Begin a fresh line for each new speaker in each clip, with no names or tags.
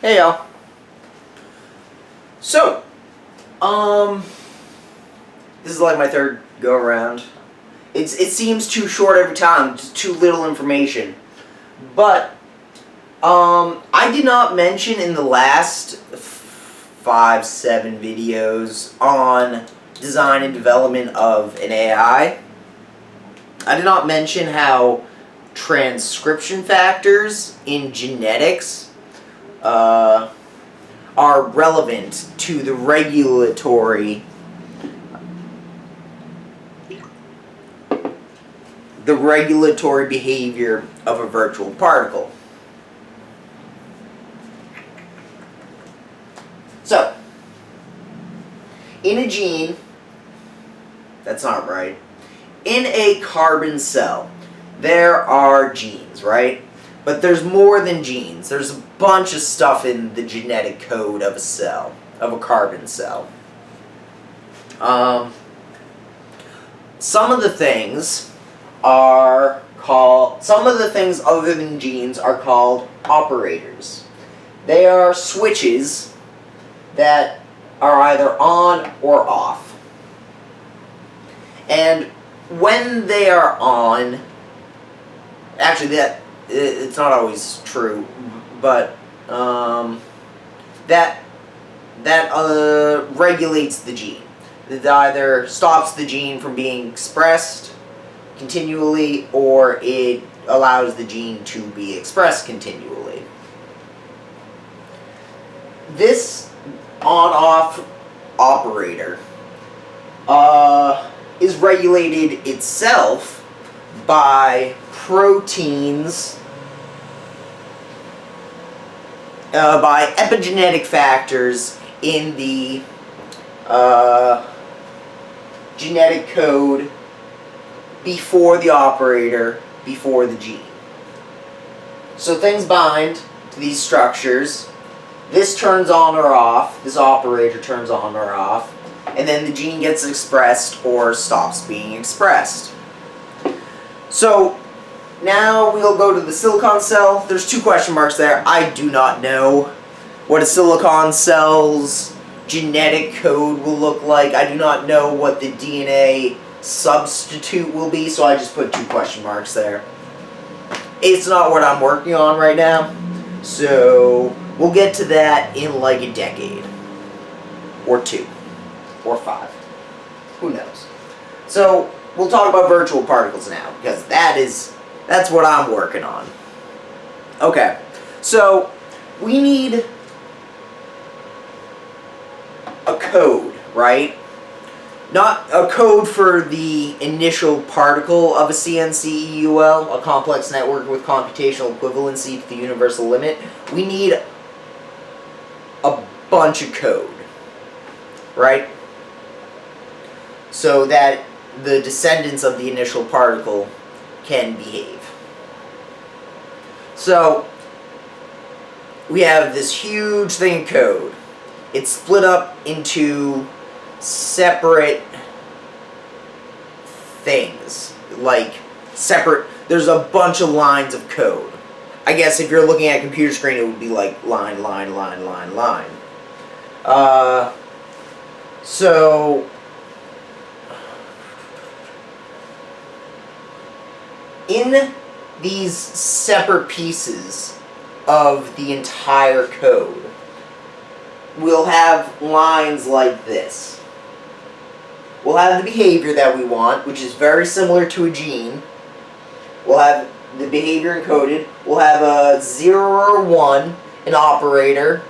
Hey y'all. So, this is like my third go around. It seems too short every time, just too little information. But I did not mention in the last 5-7 videos on design and development of an AI. I did not mention how transcription factors in genetics are relevant to the regulatory behavior of a virtual particle. So, in a gene, that's not right, in a carbon cell, there are genes, right? But there's more than genes. There's a bunch of stuff in the genetic code of a cell, of a carbon cell. Some of the things other than genes are called operators. They are switches that are either on or off. And when they are on, actually it's not always true, but that regulates the gene. It either stops the gene from being expressed continually, or it allows the gene to be expressed continually. This on-off operator is regulated itself by proteins, by epigenetic factors in the genetic code before the operator, before the gene. So things bind to these structures. This turns on or off, this operator turns on or off, and then the gene gets expressed or stops being expressed. So now we'll go to the silicon cell. There's 2 question marks there. I do not know what a silicon cell's genetic code will look like. I do not know what the DNA substitute will be, so I just put 2 question marks there. It's not what I'm working on right now, so we'll get to that in like a decade. Or 2. Or 5. Who knows? So we'll talk about virtual particles now, because that's what I'm working on. Okay, so we need a code, right? Not a code for the initial particle of a CNC-EUL, a complex network with computational equivalency to the universal limit. We need a bunch of code, right? So that the descendants of the initial particle can behave. So we have this huge thing of code. It's split up into separate things, like there's a bunch of lines of code. I guess if you're looking at a computer screen, it would be like line, line, line, line, line. So in these separate pieces of the entire code, we'll have lines like this. We'll have the behavior that we want, which is very similar to a gene. We'll have the behavior encoded. We'll have a 0 or 1, an operator,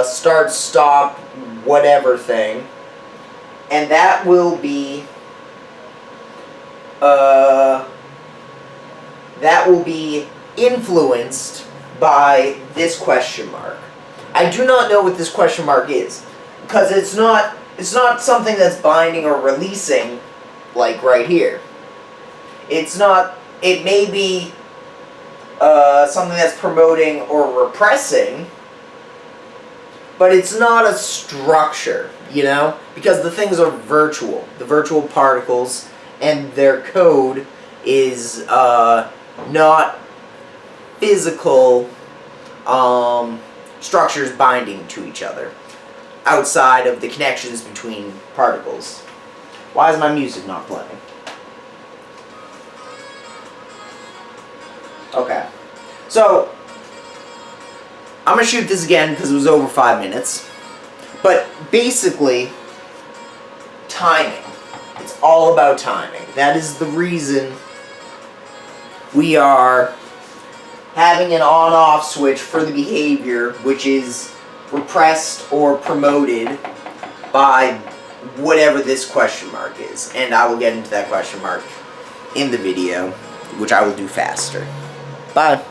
start, stop, whatever thing. And that will be influenced by this question mark. I do not know what this question mark is, because it's not something that's binding or releasing, like right here. It may be something that's promoting or repressing, but it's not a structure, you know? Because the things are virtual. The virtual particles and their code is not physical structures binding to each other, outside of the connections between particles. Why is my music not playing? Okay. So, I'm going to shoot this again because it was over 5 minutes. But basically, timing. It's all about timing. That is the reason we are having an on-off switch for the behavior, which is repressed or promoted by whatever this question mark is. And I will get into that question mark in the video, which I will do faster. Bye.